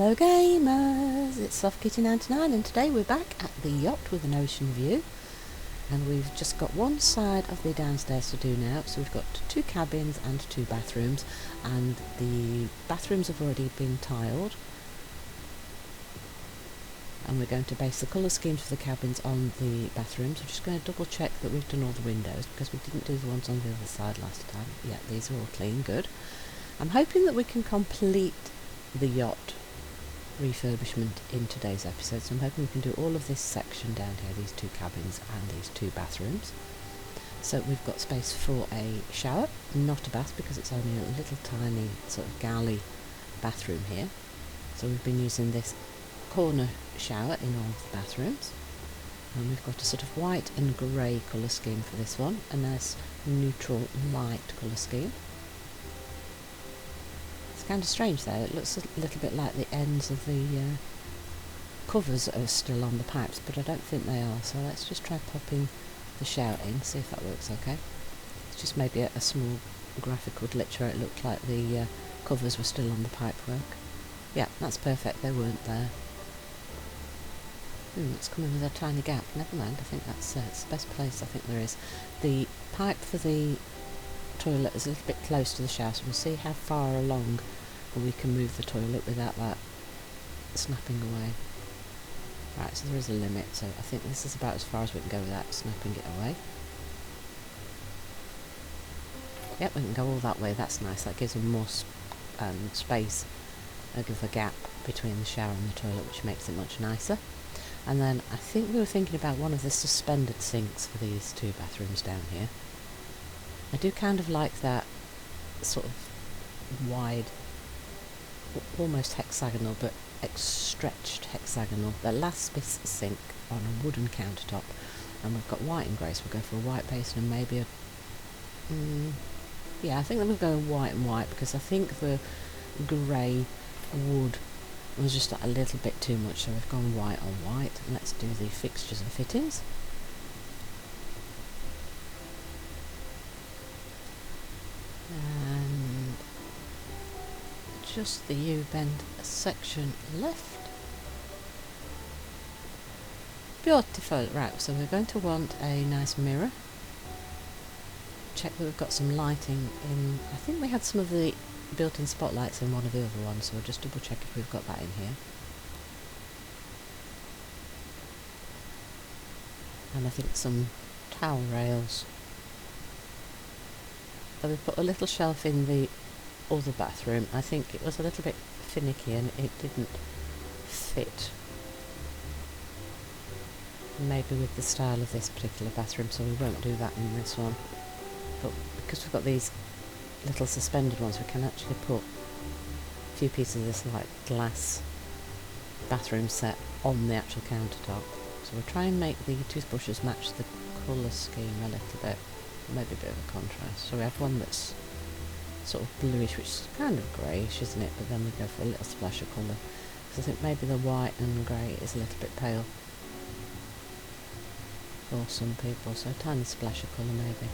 Hello gamers, it's SoftKitty99 and today we're back at the yacht with an ocean view, and we've just got one side of the downstairs to do now. So we've got 2 cabins and 2 bathrooms, and the bathrooms have already been tiled, and we're going to base the colour schemes for the cabins on the bathrooms. We're just going to double check that we've done all the windows because we didn't do the ones on the other side last time. Yeah, these are all clean, good. I'm hoping that we can complete the yacht refurbishment in today's episode, so I'm hoping we can do all of this section down here, these 2 cabins and these 2 bathrooms. So we've got space for a shower, not a bath because it's only a little tiny sort of galley bathroom here. So we've been using this corner shower in all of the bathrooms, and we've got a sort of white and grey colour scheme for this one, a nice neutral light colour scheme. Kind of strange there, it looks a little bit like the ends of the covers are still on the pipes, but I don't think they are, so let's just try popping the shower in, see if that works okay. It's just maybe a small graphical glitch where it looked like the covers were still on the pipework. Yeah, that's perfect, they weren't there. It's coming with a tiny gap, never mind, I think that's it's the best place I think there is. The pipe for the toilet is a little bit close to the shower, so we'll see how far along we can move the toilet without that snapping away. Right, so there is a limit, so I think this is about as far as we can go without snapping it away. Yep, we can go all that way, that's nice, that gives them more space, gives a gap between the shower and the toilet, which makes it much nicer. And then I think we were thinking about one of the suspended sinks for these 2 bathrooms down here. I do kind of like that sort of wide, almost hexagonal, but stretched hexagonal, the last bit sink on a wooden countertop, and we've got white and grey, so we'll go for a white basin and maybe a... yeah, I think that we'll go white and white, because I think the grey wood was just a little bit too much, so we've gone white on white. And let's do the fixtures and fittings. And just the U-bend section left. Beautiful. Right, so we're going to want a nice mirror. Check that we've got some lighting in. I think we had some of the built-in spotlights in one of the other ones, so we'll just double check if we've got that in here. And I think some towel rails. So we put a little shelf in the other bathroom. I think it was a little bit finicky and it didn't fit maybe with the style of this particular bathroom, so we won't do that in this one. But because we've got these little suspended ones, we can actually put a few pieces of this like glass bathroom set on the actual countertop. So we'll try and make the toothbrushes match the colour scheme a little bit. Maybe a bit of a contrast. So we have one that's sort of bluish, which is kind of greyish, isn't it? But then we go for a little splash of colour, because I think maybe the white and grey is a little bit pale for some people, so a tiny splash of colour maybe.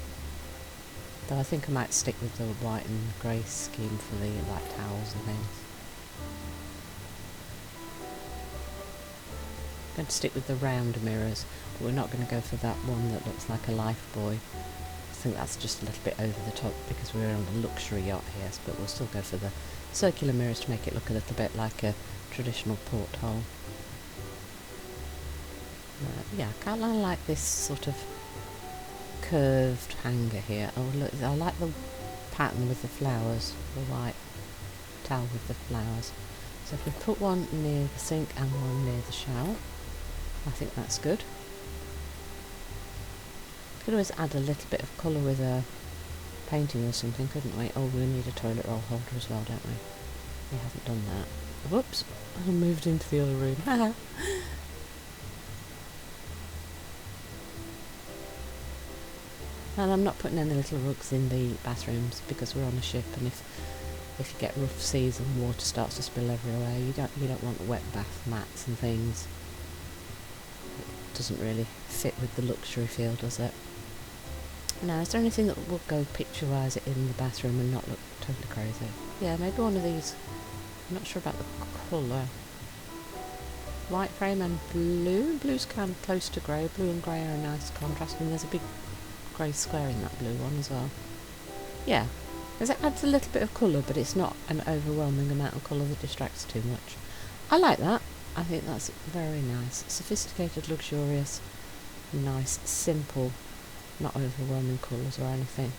Though I think I might stick with the white and grey scheme for the like towels and things. I'm going to stick with the round mirrors, but we're not going to go for that one that looks like a lifebuoy. I think that's just a little bit over the top because we're on a luxury yacht here, but we'll still go for the circular mirrors to make it look a little bit like a traditional porthole. Yeah, I kind of like this sort of curved hanger here. Oh look, I like the pattern with the flowers, the white towel with the flowers. So if we put one near the sink and one near the shower, I think that's good. Could always add a little bit of colour with a painting or something, couldn't we? Oh, we need a toilet roll holder as well, don't we? We haven't done that. Whoops! I moved into the other room. Haha! And I'm not putting any little rugs in the bathrooms because we're on a ship, and if you get rough seas and water starts to spill everywhere, you don't want wet bath mats and things. It doesn't really fit with the luxury feel, does it? Now, is there anything that will go picture-wise in the bathroom and not look totally crazy? Yeah, maybe one of these. I'm not sure about the colour. white frame and blue. Blue's kind of close to grey. Blue and grey are a nice contrast, and there's a big grey square in that blue one as well. Yeah, because it adds a little bit of colour, but it's not an overwhelming amount of colour that distracts too much. I like that. I think that's very nice. Sophisticated, luxurious, nice, simple, not overwhelming colours or anything.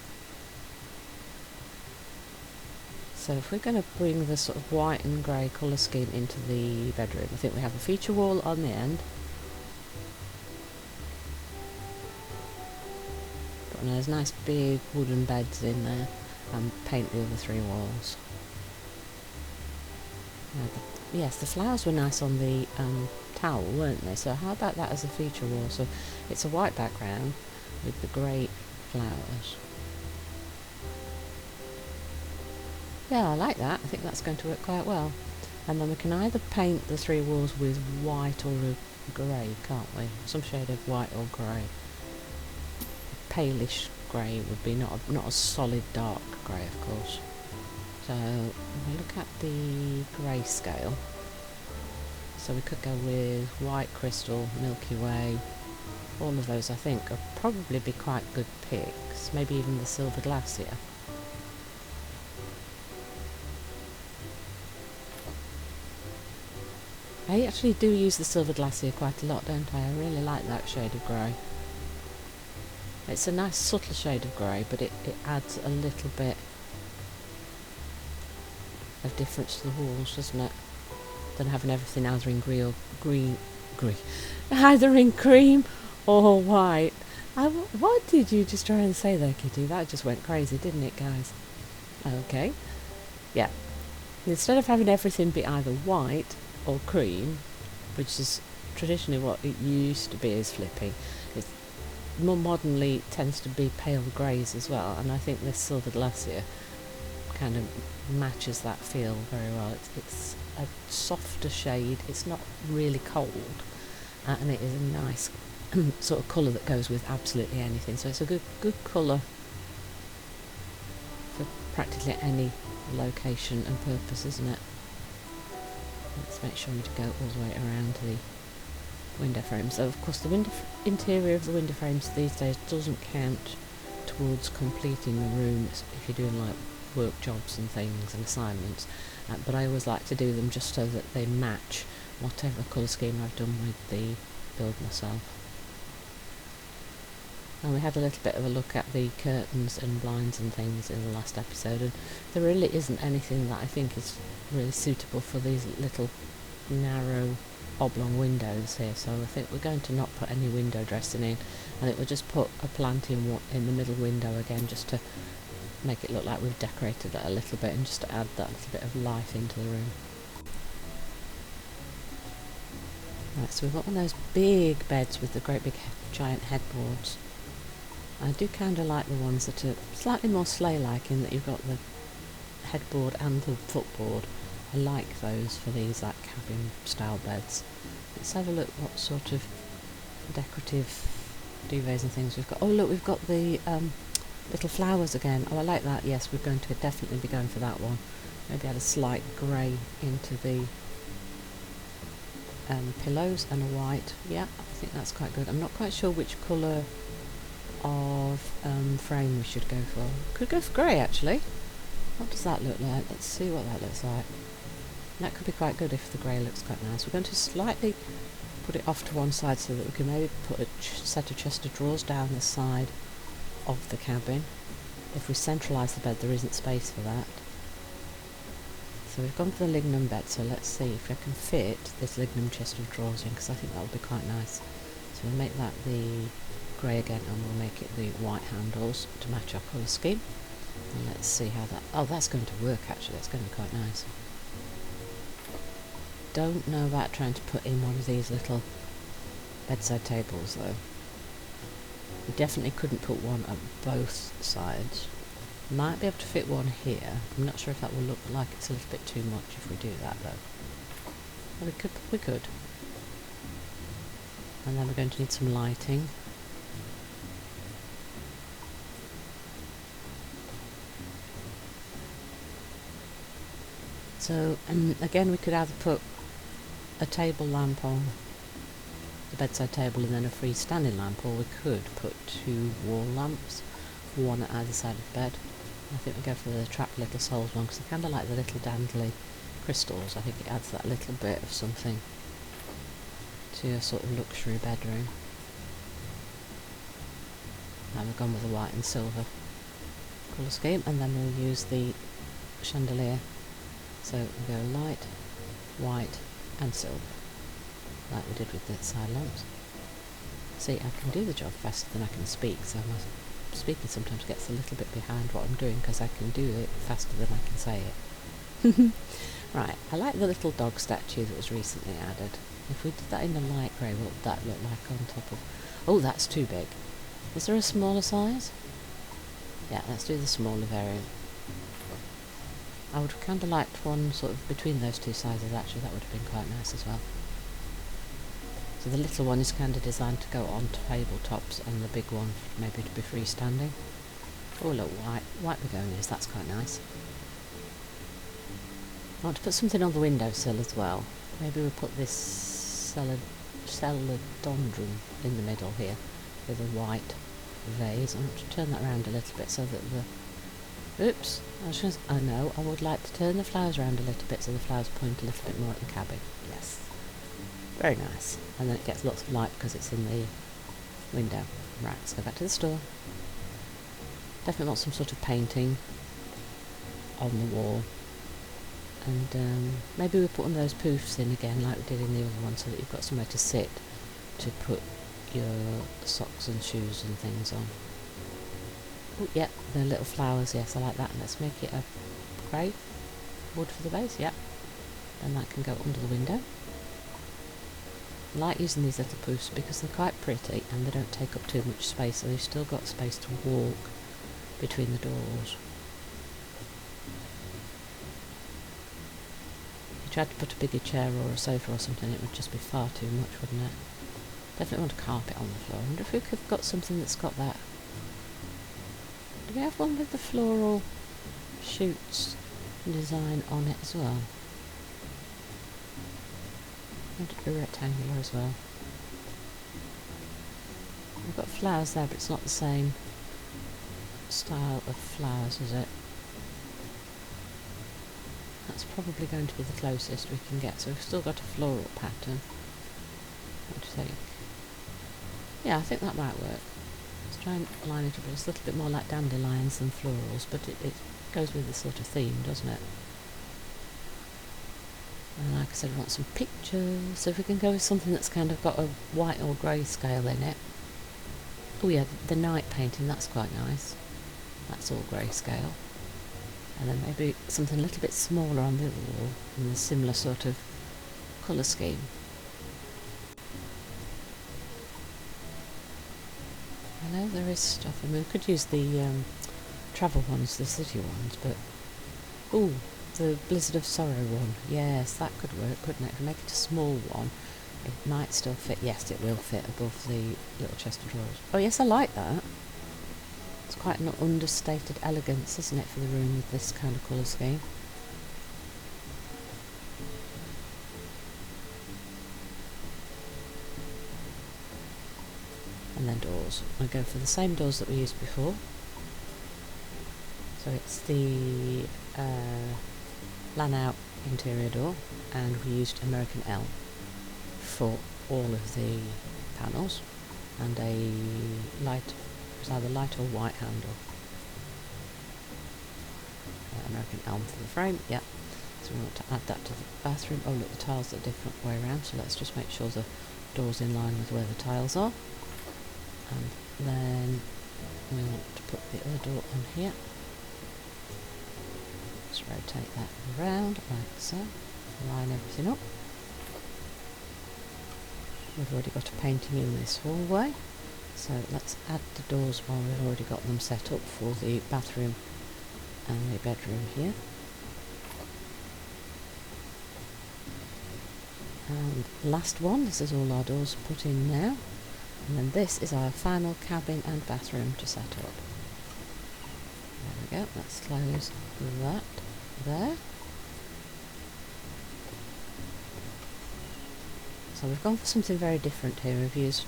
So if we're going to bring the sort of white and grey colour scheme into the bedroom, I think we have a feature wall on the end. Put one of those nice big wooden beds in there and paint the other 3 walls. Yes, the flowers were nice on the towel, weren't they? So how about that as a feature wall? So it's a white background with the grey flowers. Yeah, I like that. I think that's going to work quite well. And then we can either paint the 3 walls with white or grey, can't we? Some shade of white or grey. Palish grey would be not a solid dark grey, of course. So we look at the grey scale. So we could go with white crystal, Milky Way. All of those, I think, will probably be quite good picks. Maybe even the silver glacier. I actually do use the silver glacier quite a lot, don't I? I really like that shade of grey. It's a nice subtle shade of grey, but it adds a little bit of difference to the walls, doesn't it? Than having everything either in either in cream or white. What did you just try and say there, Kitty? That just went crazy, didn't it, guys? Okay. Yeah. Instead of having everything be either white or cream, which is traditionally what it used to be as flipping, it more modernly tends to be pale greys as well, and I think this silver glacier kind of matches that feel very well. It's a softer shade, it's not really cold, and it is a nice sort of colour that goes with absolutely anything, so it's a good colour for practically any location and purpose, isn't it? Let's make sure we go all the way around the window frames. So of course the interior of the window frames these days doesn't count towards completing the rooms if you're doing like work jobs and things and assignments, but I always like to do them just so that they match whatever colour scheme I've done with the build myself. And we had a little bit of a look at the curtains and blinds and things in the last episode, and there really isn't anything that I think is really suitable for these little narrow oblong windows here, so I think we're going to not put any window dressing in, and it will just put a plant in the middle window again, just to make it look like we've decorated it a little bit and just to add that little bit of life into the room. Right, so we've got one of those big beds with the great big giant headboards. I do kind of like the ones that are slightly more sleigh-like in that you've got the headboard and the footboard. I like those for these like cabin style beds. Let's have a look what sort of decorative duvets and things we've got. Oh look, we've got the little flowers again. Oh, I like that. Yes, we're going to definitely be going for that one. Maybe add a slight grey into the pillows and a white. Yeah, I think that's quite good. I'm not quite sure which colour of frame we should go for. Could go for grey actually. What does that look like? Let's see what that looks like. That could be quite good if the grey looks quite nice. We're going to slightly put it off to one side so that we can maybe put a set of chest of drawers down the side of the cabin. If we centralise the bed there isn't space for that. So we've gone for the lignum bed, so let's see if I can fit this lignum chest of drawers in, because I think that would be quite nice. So we'll make that the grey again, and we'll make it the white handles to match our colour scheme. And let's see how that... oh, that's going to work actually, it's going to be quite nice. Don't know about trying to put in one of these little bedside tables though. We definitely couldn't put one at both sides. Might be able to fit one here. I'm not sure if that will look like it's a little bit too much if we do that though. Well, we could. And then we're going to need some lighting. So again we could either put a table lamp on the bedside table and then a freestanding lamp, or we could put 2 wall lamps, one at either side of the bed. I think we go for the trapped little souls one because I kind of like the little dandly crystals. I think it adds that little bit of something to a sort of luxury bedroom. And we've gone with the white and silver colour scheme, and then we'll use the chandelier. So we go light, white and silver, like we did with the side lamps. See, I can do the job faster than I can speak, so my speaking sometimes gets a little bit behind what I'm doing because I can do it faster than I can say it. Right, I like the little dog statue that was recently added. If we did that in a light grey, what would that look like on top of... Oh, that's too big. Is there a smaller size? Yeah, let's do the smaller variant. I would have kind of liked one sort of between those two sizes, actually. That would have been quite nice as well. So the little one is kind of designed to go on tabletops, and the big one maybe to be freestanding. Oh, look, white begonias, that's quite nice. I want to put something on the windowsill as well. Maybe we'll put this celadondron in the middle here with a white vase. I want to turn that around a little bit so that the... Oops! I know, I would like to turn the flowers around a little bit so the flowers point a little bit more at the cabin. Yes. Very nice. And then it gets lots of light because it's in the window. Right, let's go back to the store. Definitely want some sort of painting on the wall. And maybe we'll put one of those poofs in again like we did in the other one, so that you've got somewhere to sit to put your socks and shoes and things on. Oh, yep, the little flowers, yes, I like that. Let's make it a grey wood for the base, yep. And that can go under the window. I like using these little poofs because they're quite pretty and they don't take up too much space, so you've still got space to walk between the doors. If you tried to put a bigger chair or a sofa or something, it would just be far too much, wouldn't it? Definitely want a carpet on the floor. I wonder if we could have got something that's got that. Do we have one with the floral shoots design on it as well? I want it to be rectangular as well. We've got flowers there, but it's not the same style of flowers, is it? That's probably going to be the closest we can get. So we've still got a floral pattern. What do you think? Yeah, I think that might work. Let's try and line it up. It's a little bit more like dandelions than florals, but it goes with the sort of theme, doesn't it? And like I said, we want some pictures. So if we can go with something that's kind of got a white or grey scale in it. Oh yeah, the night painting, that's quite nice. That's all grey scale. And then maybe something a little bit smaller on the other wall in a similar sort of colour scheme. I know there is stuff. I mean, we could use the travel ones, the city ones, but... Ooh, the Blizzard of Sorrow one. Yes, that could work, couldn't it? If we make it a small one, it might still fit. Yes, it will fit above the little chest of drawers. Oh yes, I like that. It's quite an understated elegance, isn't it, for the room with this kind of colour scheme. And then doors. I go for the same doors that we used before. So it's the Lanau interior door, and we used American Elm for all of the panels, and a light, it was either light or white handle. American Elm for the frame, yeah. So we want to add that to the bathroom. Oh look, the tiles are a different way around, so let's just make sure the door's in line with where the tiles are. And then we want to put the other door on here. Just rotate that around like so. Line everything up. We've already got a painting in this hallway, so let's add the doors while we've already got them set up for the bathroom and the bedroom here. And last one, this is all our doors put in now. And then this is our final cabin and bathroom to set up. There we go, let's close that there. So we've gone for something very different here. We've used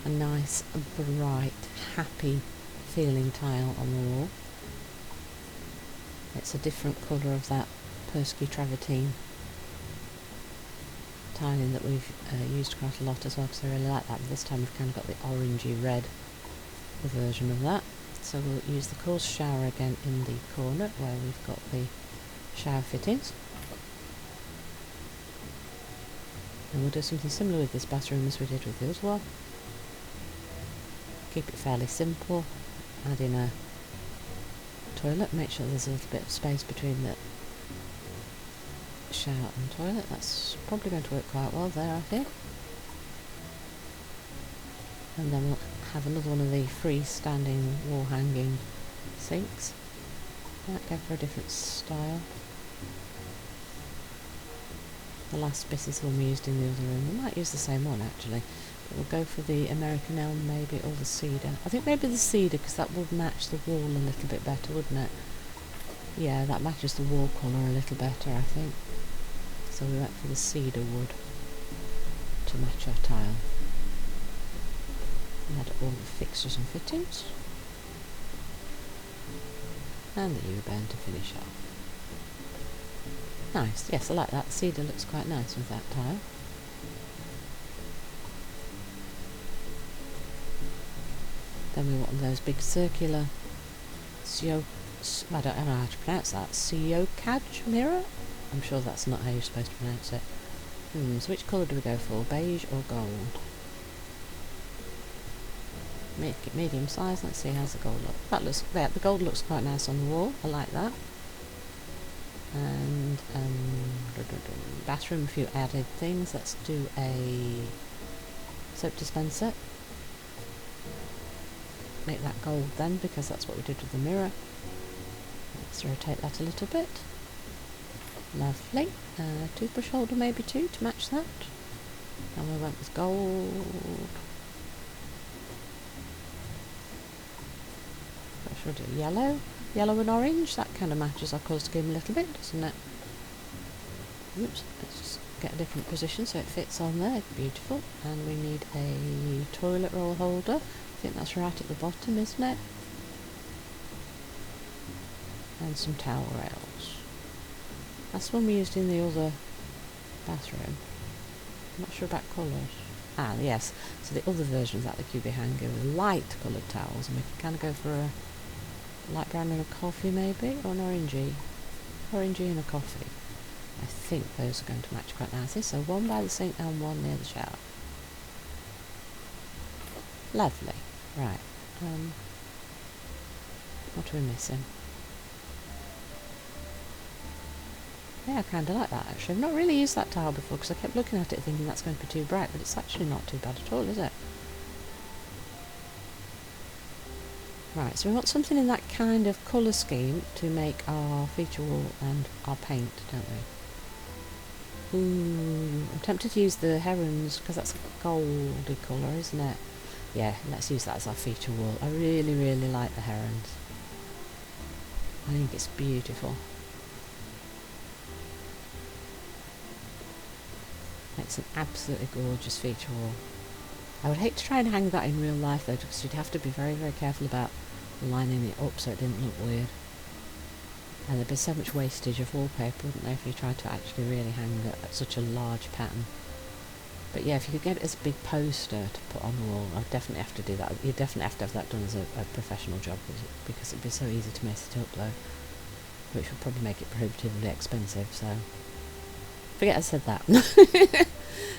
a nice, bright, happy feeling tile on the wall. It's a different colour of that Persky travertine tiling that we've used quite a lot as well, because I really like that. But this time we've kind of got the orangey red version of that. So we'll use the coarse shower again in the corner where we've got the shower fittings. And we'll do something similar with this bathroom as we did with the other one. Keep it fairly simple. Add in a toilet, make sure there's a little bit of space between the shower and toilet. That's probably going to work quite well there, I think. And then we'll have another one of the freestanding wall hanging sinks. Might go for a different style. The last bit is the one we used in the other room. We might use the same one actually, but we'll go for the American elm maybe, or the cedar. I think maybe the cedar, because that would match the wall a little bit better, wouldn't it? Yeah, that matches the wall colour a little better, I think. So we went for the cedar wood to match our tile. And add all the fixtures and fittings. And the U-bend to finish off. Nice, yes, I like that. The cedar looks quite nice with that tile. Then we want those big circular I don't know how to pronounce that. Siokaj mirror? I'm sure that's not how you're supposed to pronounce it. So which colour do we go for? Beige or gold? Make it medium size. Let's see how's the gold look. That looks, yeah, the gold looks quite nice on the wall. I like that. And bathroom, a few added things. Let's do a soap dispenser. Make that gold then, because that's what we did with the mirror. Let's rotate that a little bit. Lovely. Toothbrush holder maybe too to match that. And we went with gold. What should we do? Yellow? Yellow and orange? That kind of matches our colour scheme a little bit, doesn't it? Oops, let's just get a different position so it fits on there. Beautiful. And we need a toilet roll holder. I think that's right at the bottom, isn't it? And some towel rails. That's the one we used in the other bathroom. I'm not sure about colours. Ah, yes. So the other version of that, the QB hanger, with light coloured towels, and we can kind of go for a light brown and a coffee maybe, or an orangey. Orangey and a coffee. I think those are going to match quite nicely. So one by the sink and one near the shower. Lovely. Right. What are we missing? Yeah, I kind of like that actually. I've not really used that tile before because I kept looking at it thinking that's going to be too bright, but it's actually not too bad at all, is it? Right, so we want something in that kind of colour scheme to make our feature wall and our paint, don't we? Ooh, I'm tempted to use the herons because that's a goldy colour, isn't it? Yeah, let's use that as our feature wall. I really, really like the herons. I think it's beautiful. It's an absolutely gorgeous feature wall. I would hate to try and hang that in real life though, because you'd have to be very, very careful about lining it up so it didn't look weird. And there'd be so much wastage of wallpaper, wouldn't there, if you tried to actually really hang such a large pattern. But yeah, if you could get it as a big poster to put on the wall, I'd definitely have to do that. You'd definitely have to have that done as a professional job, because it'd be so easy to mess it up though, which would probably make it prohibitively expensive, so forget I said that.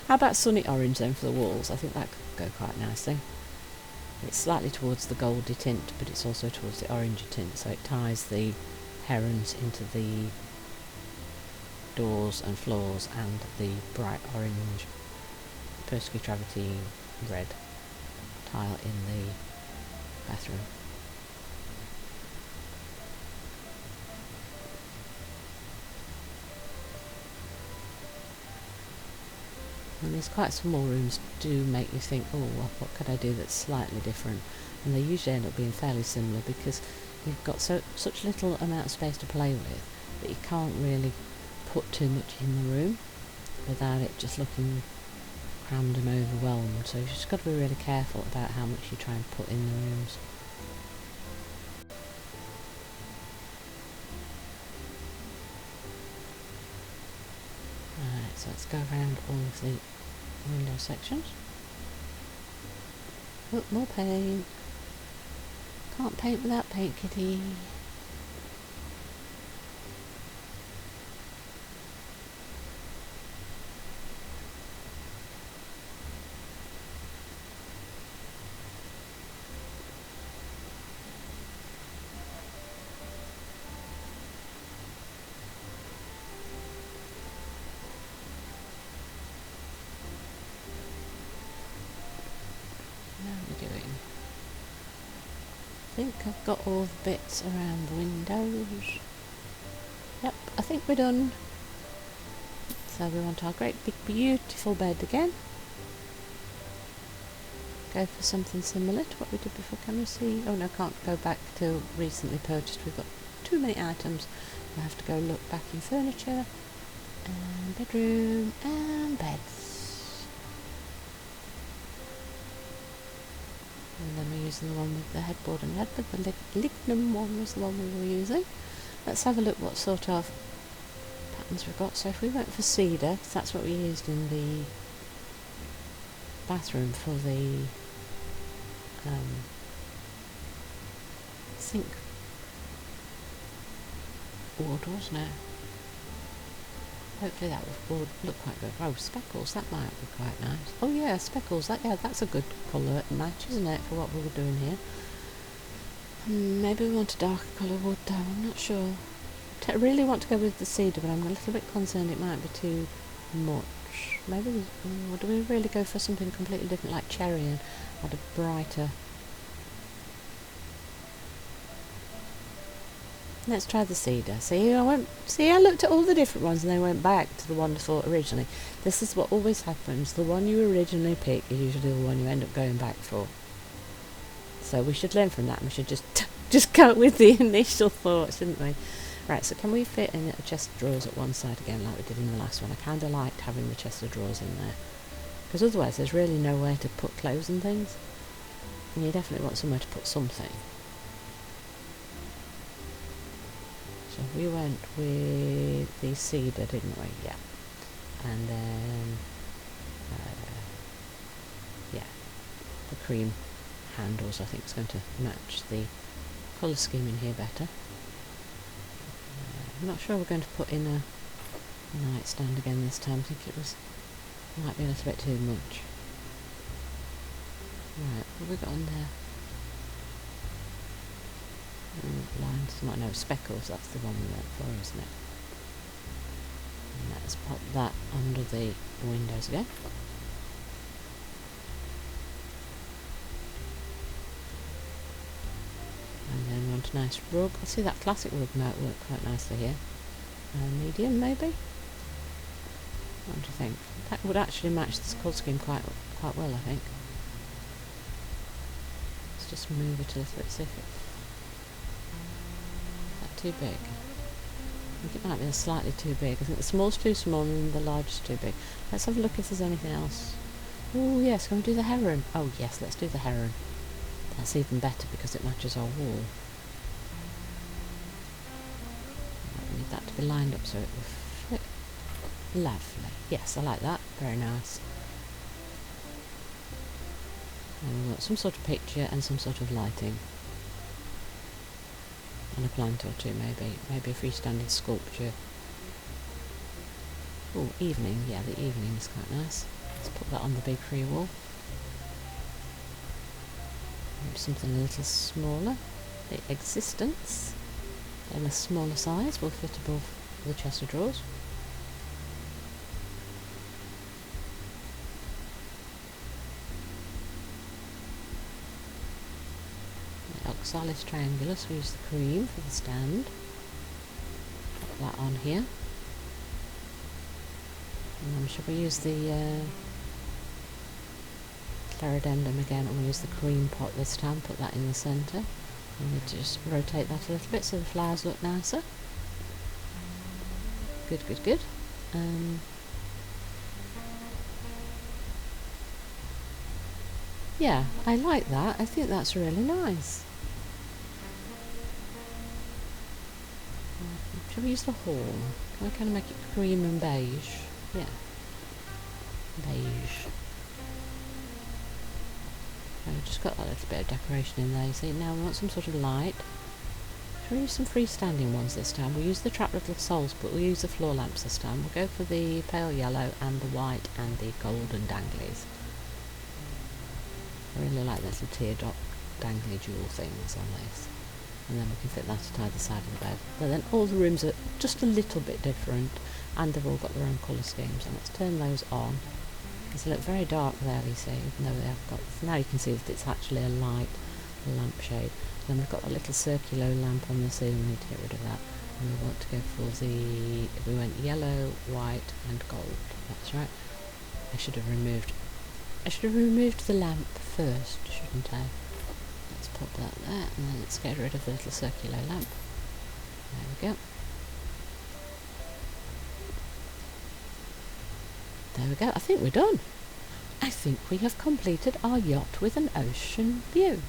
How about sunny orange then for the walls? I think that could go quite nicely. It's slightly towards the goldy tint, but it's also towards the orangey tint, so it ties the herons into the doors and floors and the bright orange Persky travertine red tile in the bathroom. And these quite small rooms do make you think, oh, what could I do that's slightly different? And they usually end up being fairly similar because you've got such little amount of space to play with that you can't really put too much in the room without it just looking crammed and overwhelmed. So you've just got to be really careful about how much you try and put in the rooms. Right, so let's go around all of the window sections. Oh, more paint. Can't paint without paint, kitty. I think I've got all the bits around the windows. Yep, I think we're done. So we want our great big beautiful bed again. Go for something similar to what we did before. Can we see? Oh no, can't go back to recently purchased. We've got too many items. We'll have to go look back in furniture and bedroom and beds. And then we're using the one with the headboard and headboard. The lignum one was the one we were using. Let's have a look what sort of patterns we've got. So if we went for cedar, because that's what we used in the bathroom for the sink board, wasn't it? Hopefully that would look quite good. Oh, speckles, that might be quite nice. Oh yeah, speckles, that's a good colour match, isn't it, for what we were doing here. Maybe we want a darker colour wood though, I'm not sure. I really want to go with the cedar, but I'm a little bit concerned it might be too much. Maybe, or do we really go for something completely different like cherry and add a brighter... Let's try the cedar. See, I looked at all the different ones and then went back to the one I thought originally. This is what always happens. The one you originally pick is usually the one you end up going back for. So we should learn from that and we should just go with the initial thoughts, shouldn't we? Right, so can we fit in a chest of drawers at one side again like we did in the last one? I kind of liked having the chest of drawers in there. Because otherwise there's really nowhere to put clothes and things. And you definitely want somewhere to put something. So we went with the cedar, didn't we? Yeah. And then, yeah, the cream handles I think is going to match the colour scheme in here better. I'm not sure we're going to put in a nightstand again this time. I think might be a little bit too much. Right, what have we got on there? Lines, no, speckles, that's the one we went for, isn't it? And let's pop that under the windows again. And then we want a nice rug. I see that classic rug might work quite nicely here. Medium maybe? What do you think? That would actually match this colour scheme quite well, I think. Let's just move it a little bit, see if it... too big. I think it might be slightly too big. I think the small's too small and the large's too big. Let's have a look if there's anything else. Oh yes, can we do the heron? Oh yes, let's do the heron. That's even better because it matches our wall. We need that to be lined up so it will fit. Lovely. Yes, I like that. Very nice. And we want some sort of picture and some sort of lighting. And a plant or two maybe. Maybe a freestanding sculpture. Oh, evening. Yeah, the evening is quite nice. Let's put that on the big free wall. Maybe something a little smaller. The existence in a smaller size will fit above the chest of drawers. Oxalis triangulus, we use the cream for the stand. Put that on here. And then should we use the clerodendum again, and we'll use the cream pot this time, put that in the centre. And we just rotate that a little bit so the flowers look nicer. Good, good, good. Yeah, I like that. I think that's really nice. Shall we use the horn? Can I kind of make it cream and beige? Yeah. Beige. I've just got that little bit of decoration in there, you see. Now we want some sort of light. Shall we use some freestanding ones this time? We'll use the trapped little souls, but we'll use the floor lamps this time. We'll go for the pale yellow and the white and the golden danglies. I really like those little teardrop dangly jewel things on this. And then we can fit that to either side of the bed. But then all the rooms are just a little bit different, and they've all got their own colour schemes. And let's turn those on. Because they look very dark there, you see, even though they have got... Now you can see that it's actually a light lampshade. Then we've got a little circular lamp on the ceiling. We need to get rid of that. And we want to go for the... We went yellow, white and gold. That's right. I should have removed the lamp first, shouldn't I? Let's pop that there, and then let's get rid of the little circular lamp. There we go. There we go. I think we're done. I think we have completed our yacht with an ocean view.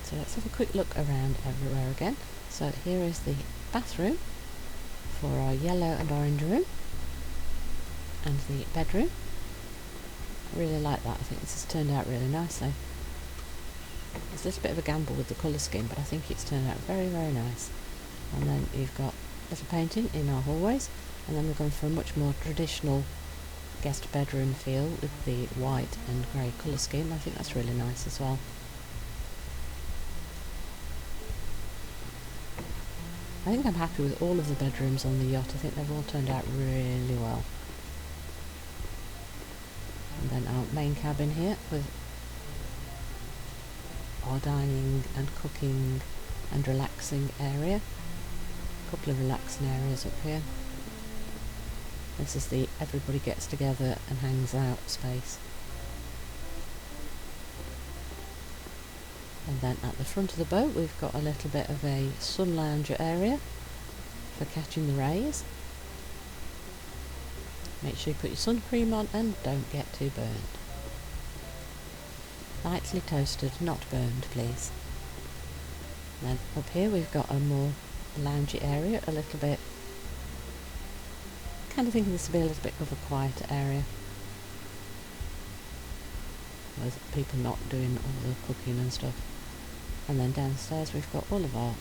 So let's have a quick look around everywhere again. So here is the bathroom for our yellow and orange room, and the bedroom. I really like that. I think this has turned out really nicely. It's a little bit of a gamble with the colour scheme, but I think it's turned out very, very nice. And then you've got little painting in our hallways, and then we're going for a much more traditional guest bedroom feel with the white and grey colour scheme. I think that's really nice as well. I think I'm happy with all of the bedrooms on the yacht. I think they've all turned out really well. And then our main cabin here with our dining and cooking and relaxing area. A couple of relaxing areas up here. This is the everybody gets together and hangs out space. And then at the front of the boat we've got a little bit of a sun lounger area for catching the rays. Make sure you put your sun cream on and don't get too burned. Lightly toasted, not burned, please. And then up here we've got a more loungy area, a little bit... kind of thinking this to be a little bit of a quieter area. With people not doing all the cooking and stuff. And then downstairs we've got all of our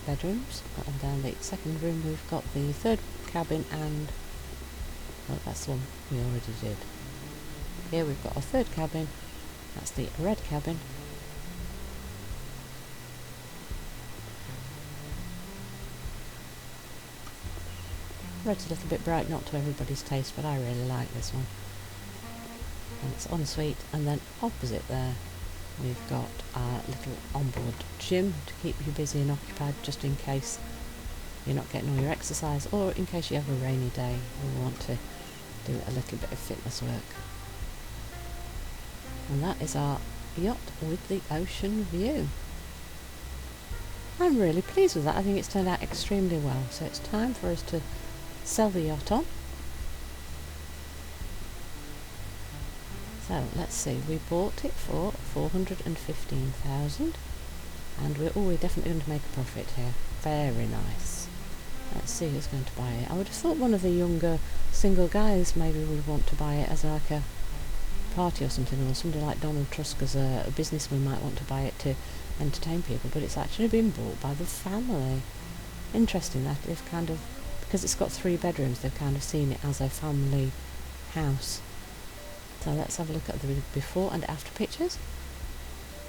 bedrooms. And down the second room we've got the third cabin and... well, that's the one we already did. Here we've got our third cabin. That's the red cabin. Red's a little bit bright, not to everybody's taste, but I really like this one. And it's ensuite, and then opposite there we've got our little onboard gym to keep you busy and occupied just in case you're not getting all your exercise, or in case you have a rainy day and you want to do a little bit of fitness work. And that is our yacht with the ocean view. I'm really pleased with that. I think it's turned out extremely well. So it's time for us to sell the yacht on. So let's see, we bought it for 415,000, and we're definitely going to make a profit here. Very nice. Let's see who's going to buy it. I would have thought one of the younger single guys maybe would want to buy it as like a party or something, or somebody like Donald Tusk as a businessman might want to buy it to entertain people, but it's actually been bought by the family. Interesting that they've kind of, because it's got 3 bedrooms, they've kind of seen it as a family house. So let's have a look at the before and after pictures.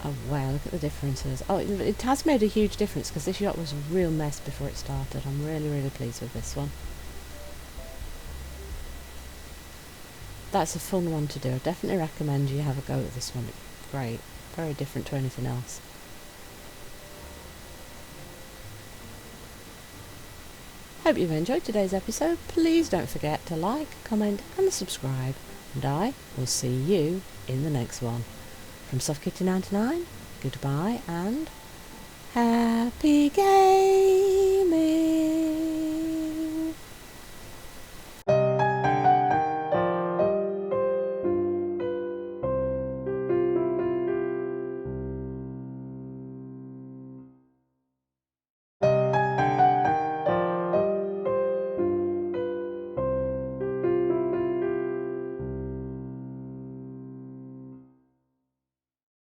Oh wow, look at the differences. Oh, it has made a huge difference, because this yacht was a real mess before it started. I'm really, really pleased with this one. That's a fun one to do. I definitely recommend you have a go at this one. It's great. Very different to anything else. Hope you've enjoyed today's episode. Please don't forget to like, comment and subscribe. And I will see you in the next one. From Soft Kitty 99, goodbye and happy game!